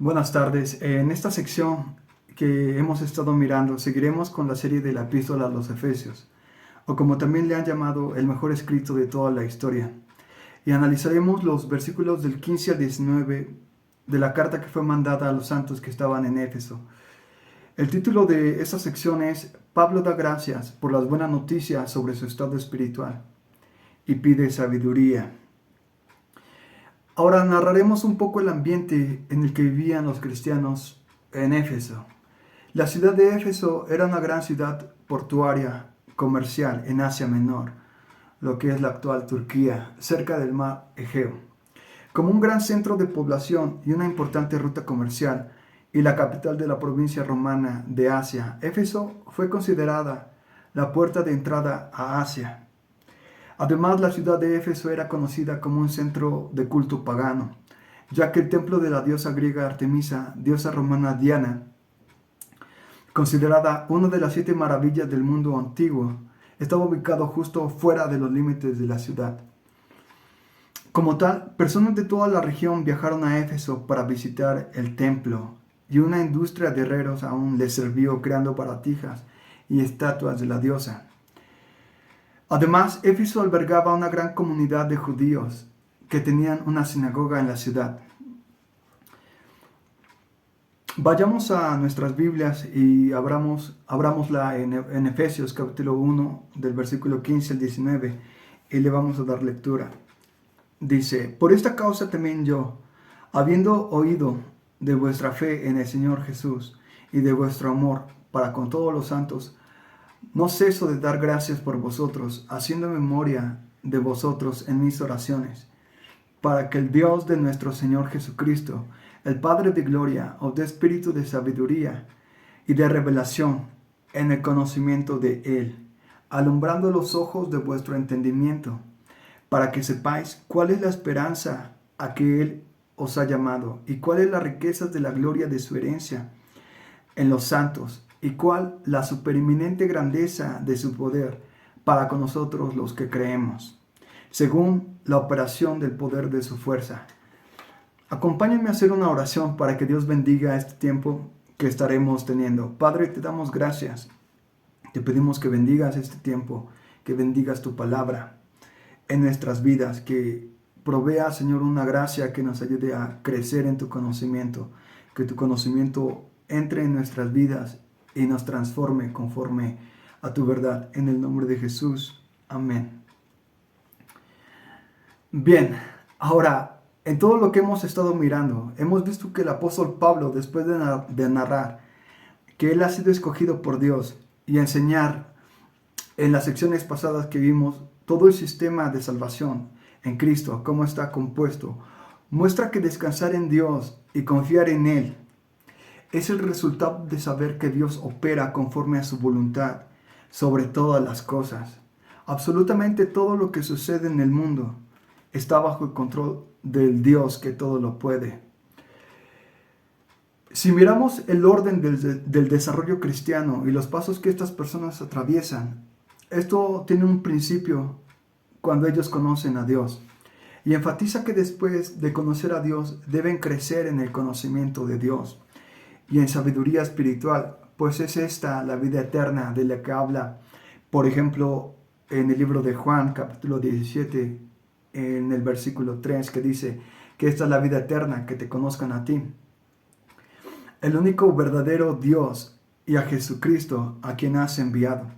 Buenas tardes. En esta sección que hemos estado mirando, seguiremos con la serie de la Epístola a los Efesios, o como también le han llamado, el mejor escrito de toda la historia. Y analizaremos los versículos del 15 al 19 de la carta que fue mandada a los santos que estaban en Éfeso. El título de esta sección es Pablo da gracias por las buenas noticias sobre su estado espiritual y pide sabiduría. Ahora narraremos un poco el ambiente en el que vivían los cristianos en Éfeso. La ciudad de Éfeso era una gran ciudad portuaria, comercial, en Asia Menor, lo que es la actual Turquía, cerca del mar Egeo. Como un gran centro de población y una importante ruta comercial, y la capital de la provincia romana de Asia, Éfeso fue considerada la puerta de entrada a Asia. Además, la ciudad de Éfeso era conocida como un centro de culto pagano, ya que el templo de la diosa griega Artemisa, diosa romana Diana, considerada una de las 7 maravillas del mundo antiguo, estaba ubicado justo fuera de los límites de la ciudad. Como tal, personas de toda la región viajaron a Éfeso para visitar el templo, y una industria de herreros aún les sirvió creando baratijas y estatuas de la diosa. Además, Éfeso albergaba una gran comunidad de judíos que tenían una sinagoga en la ciudad. Vayamos a nuestras Biblias y abramosla en Efesios capítulo 1 del versículo 15 al 19 y le vamos a dar lectura. Dice, por esta causa también yo, habiendo oído de vuestra fe en el Señor Jesús y de vuestro amor para con todos los santos, no ceso de dar gracias por vosotros, haciendo memoria de vosotros en mis oraciones, para que el Dios de nuestro Señor Jesucristo, el Padre de gloria, os dé espíritu de sabiduría y de revelación en el conocimiento de Él, alumbrando los ojos de vuestro entendimiento, para que sepáis cuál es la esperanza a que Él os ha llamado, y cuál es la riqueza de la gloria de su herencia en los santos, y cuál la supereminente grandeza de su poder para con nosotros los que creemos, según la operación del poder de su fuerza. Acompáñenme a hacer una oración para que Dios bendiga este tiempo que estaremos teniendo. Padre, te damos gracias. Te pedimos que bendigas este tiempo, que bendigas tu palabra en nuestras vidas, que provea, Señor, una gracia que nos ayude a crecer en tu conocimiento, que tu conocimiento entre en nuestras vidas y nos transforme conforme a tu verdad. En el nombre de Jesús. Amén. Bien, ahora, en todo lo que hemos estado mirando, hemos visto que el apóstol Pablo, después de narrar que él ha sido escogido por Dios y enseñar en las secciones pasadas que vimos todo el sistema de salvación en Cristo, cómo está compuesto, muestra que descansar en Dios y confiar en Él es el resultado de saber que Dios opera conforme a su voluntad sobre todas las cosas. Absolutamente todo lo que sucede en el mundo está bajo el control del Dios que todo lo puede. Si miramos el orden del desarrollo cristiano y los pasos que estas personas atraviesan, esto tiene un principio cuando ellos conocen a Dios. Y enfatiza que después de conocer a Dios deben crecer en el conocimiento de Dios y en sabiduría espiritual, pues es esta la vida eterna de la que habla, por ejemplo, en el libro de Juan, capítulo 17, en el versículo 3, que dice que esta es la vida eterna, que te conozcan a ti, el único verdadero Dios, y a Jesucristo, a quien has enviado.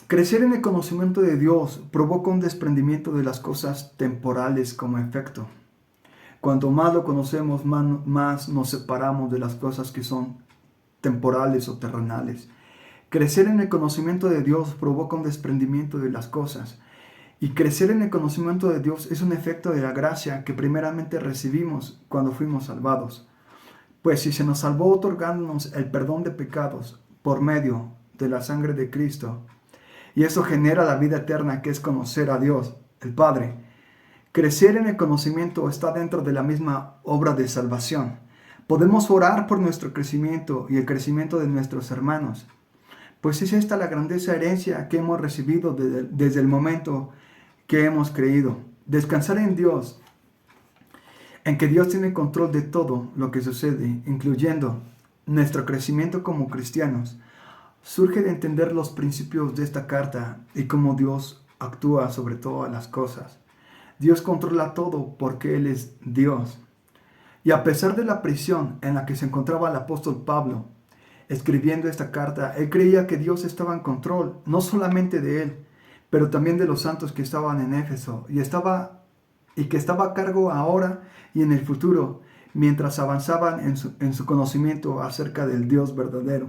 Crecer en el conocimiento de Dios provoca un desprendimiento de las cosas temporales como efecto. Cuanto más lo conocemos, más nos separamos de las cosas que son temporales o terrenales. Crecer en el conocimiento de Dios provoca un desprendimiento de las cosas. Y crecer en el conocimiento de Dios es un efecto de la gracia que primeramente recibimos cuando fuimos salvados. Pues si se nos salvó otorgándonos el perdón de pecados por medio de la sangre de Cristo, y eso genera la vida eterna, que es conocer a Dios, el Padre, crecer en el conocimiento está dentro de la misma obra de salvación. Podemos orar por nuestro crecimiento y el crecimiento de nuestros hermanos, pues es esta la grandeza herencia que hemos recibido desde el momento que hemos creído. Descansar en Dios en que Dios tiene control de todo lo que sucede, incluyendo nuestro crecimiento como cristianos, surge de entender los principios de esta carta y cómo Dios actúa sobre todas las cosas. Dios controla todo porque Él es Dios. Y a pesar de la prisión en la que se encontraba el apóstol Pablo, escribiendo esta carta, él creía que Dios estaba en control, no solamente de él, pero también de los santos que estaban en Éfeso, y que estaba a cargo ahora y en el futuro, mientras avanzaban en su conocimiento acerca del Dios verdadero.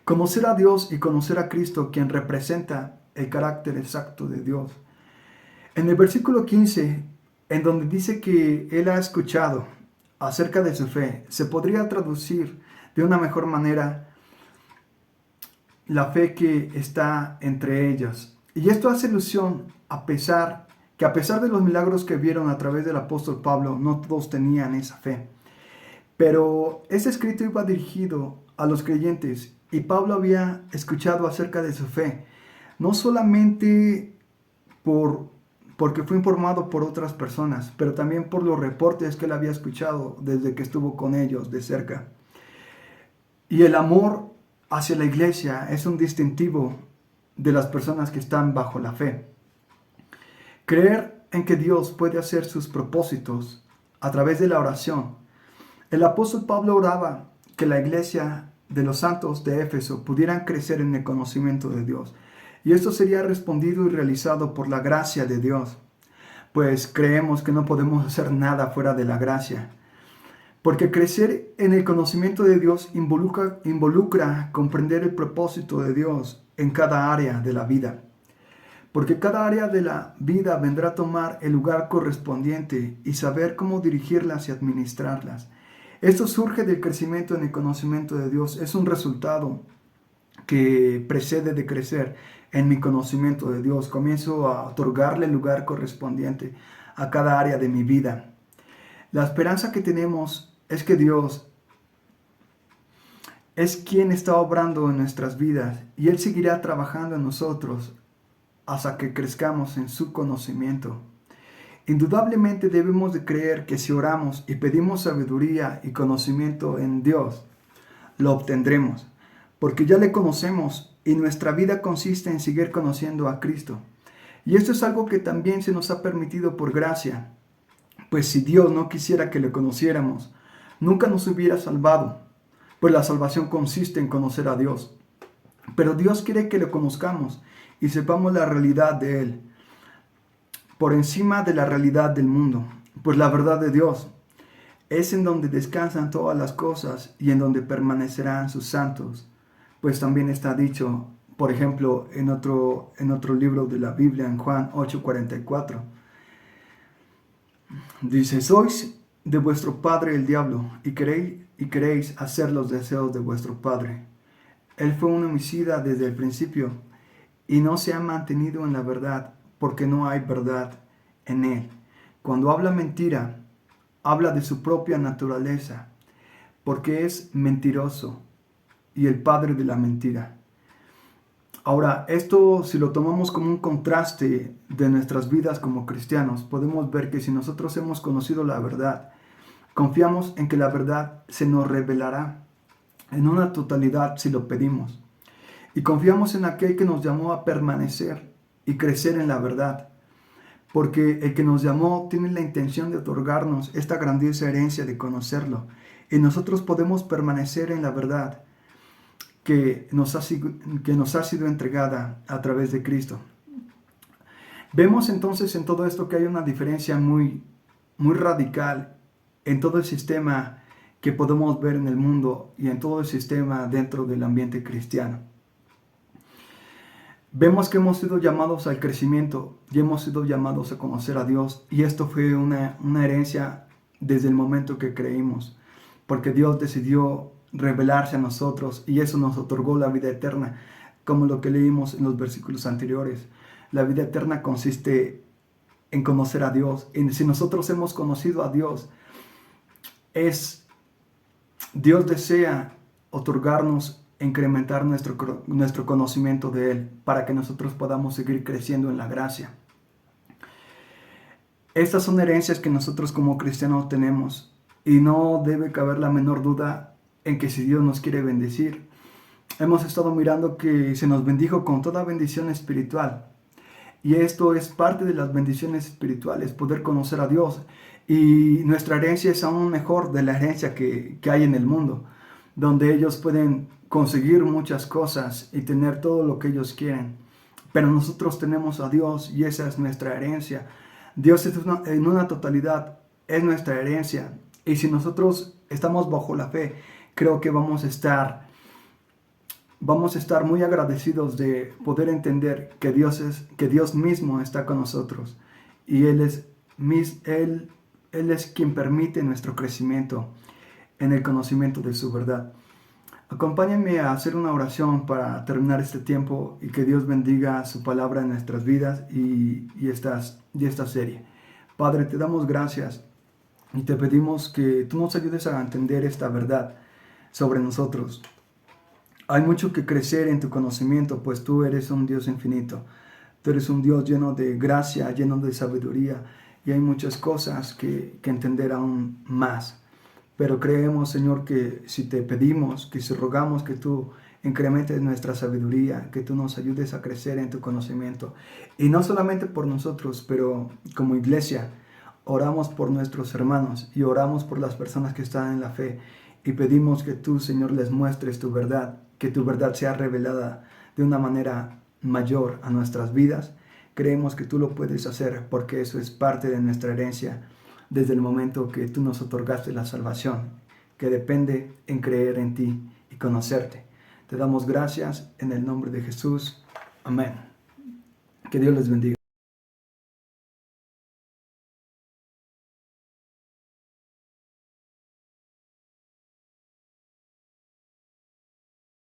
Conocer a Dios y conocer a Cristo, quien representa el carácter exacto de Dios. En el versículo 15, en donde dice que él ha escuchado acerca de su fe, se podría traducir de una mejor manera la fe que está entre ellas. Y esto hace alusión a pesar de los milagros que vieron a través del apóstol Pablo, no todos tenían esa fe. Pero ese escrito iba dirigido a los creyentes y Pablo había escuchado acerca de su fe, no solamente porque fue informado por otras personas, pero también por los reportes que él había escuchado desde que estuvo con ellos de cerca. Y el amor hacia la iglesia es un distintivo de las personas que están bajo la fe. Creer en que Dios puede hacer sus propósitos a través de la oración. El apóstol Pablo oraba que la iglesia de los santos de Éfeso pudieran crecer en el conocimiento de Dios. Y esto sería respondido y realizado por la gracia de Dios, pues creemos que no podemos hacer nada fuera de la gracia. Porque crecer en el conocimiento de Dios involucra comprender el propósito de Dios en cada área de la vida. Porque cada área de la vida vendrá a tomar el lugar correspondiente y saber cómo dirigirlas y administrarlas. Esto surge del crecimiento en el conocimiento de Dios. Es un resultado que precede de crecer en mi conocimiento de Dios. Comienzo a otorgarle el lugar correspondiente a cada área de mi vida. La esperanza que tenemos es que Dios es quien está obrando en nuestras vidas y Él seguirá trabajando en nosotros hasta que crezcamos en su conocimiento. Indudablemente debemos de creer que si oramos y pedimos sabiduría y conocimiento en Dios, lo obtendremos, porque ya le conocemos y nuestra vida consiste en seguir conociendo a Cristo. Y esto es algo que también se nos ha permitido por gracia, pues si Dios no quisiera que le conociéramos, nunca nos hubiera salvado, pues la salvación consiste en conocer a Dios. Pero Dios quiere que le conozcamos y sepamos la realidad de Él, por encima de la realidad del mundo, pues la verdad de Dios es en donde descansan todas las cosas y en donde permanecerán sus santos, pues también está dicho, por ejemplo, en otro libro de la Biblia, en Juan 8:44, dice: sois de vuestro padre el diablo, y queréis hacer los deseos de vuestro padre. Él fue un homicida desde el principio, y no se ha mantenido en la verdad, porque no hay verdad en él. Cuando habla mentira, habla de su propia naturaleza, porque es mentiroso y el padre de la mentira. Ahora, esto si lo tomamos como un contraste de nuestras vidas como cristianos, podemos ver que si nosotros hemos conocido la verdad, confiamos en que la verdad se nos revelará en una totalidad si lo pedimos. Y confiamos en aquel que nos llamó a permanecer y crecer en la verdad, porque el que nos llamó tiene la intención de otorgarnos esta grandiosa herencia de conocerlo, y nosotros podemos permanecer en la verdad que nos ha sido entregada a través de Cristo. Vemos entonces en todo esto que hay una diferencia muy radical en todo el sistema que podemos ver en el mundo y en todo el sistema dentro del ambiente cristiano. Vemos que hemos sido llamados al crecimiento y hemos sido llamados a conocer a Dios, y esto fue una herencia desde el momento que creímos, porque Dios decidió revelarse a nosotros y eso nos otorgó la vida eterna, como lo que leímos en los versículos anteriores. La vida eterna consiste en conocer a Dios, y si nosotros hemos conocido a Dios, Dios desea otorgarnos, incrementar nuestro conocimiento de Él, para que nosotros podamos seguir creciendo en la gracia. Estas son herencias que nosotros como cristianos tenemos y no debe caber la menor duda en que si Dios nos quiere bendecir. Hemos estado mirando que se nos bendijo con toda bendición espiritual. Y esto es parte de las bendiciones espirituales, poder conocer a Dios. Y nuestra herencia es aún mejor de la herencia que hay en el mundo, donde ellos pueden conseguir muchas cosas y tener todo lo que ellos quieren. Pero nosotros tenemos a Dios y esa es nuestra herencia. Dios es en una totalidad, es nuestra herencia. Y si nosotros estamos bajo la fe, creo que vamos a estar muy agradecidos de poder entender que Dios mismo está con nosotros y Él es quien permite nuestro crecimiento en el conocimiento de su verdad. Acompáñenme a hacer una oración para terminar este tiempo y que Dios bendiga su palabra en nuestras vidas y esta serie. Padre, te damos gracias y te pedimos que tú nos ayudes a entender esta verdad sobre nosotros. Hay mucho que crecer en tu conocimiento, pues tú eres un Dios infinito. Tú eres un Dios lleno de gracia, lleno de sabiduría, y hay muchas cosas que entender aún más. Pero creemos, Señor, que si te pedimos, que si rogamos que tú incrementes nuestra sabiduría, que tú nos ayudes a crecer en tu conocimiento. Y no solamente por nosotros, pero como iglesia, oramos por nuestros hermanos y oramos por las personas que están en la fe. Y pedimos que tú, Señor, les muestres tu verdad, que tu verdad sea revelada de una manera mayor a nuestras vidas. Creemos que tú lo puedes hacer porque eso es parte de nuestra herencia desde el momento que tú nos otorgaste la salvación, que depende en creer en ti y conocerte. Te damos gracias en el nombre de Jesús. Amén. Que Dios les bendiga.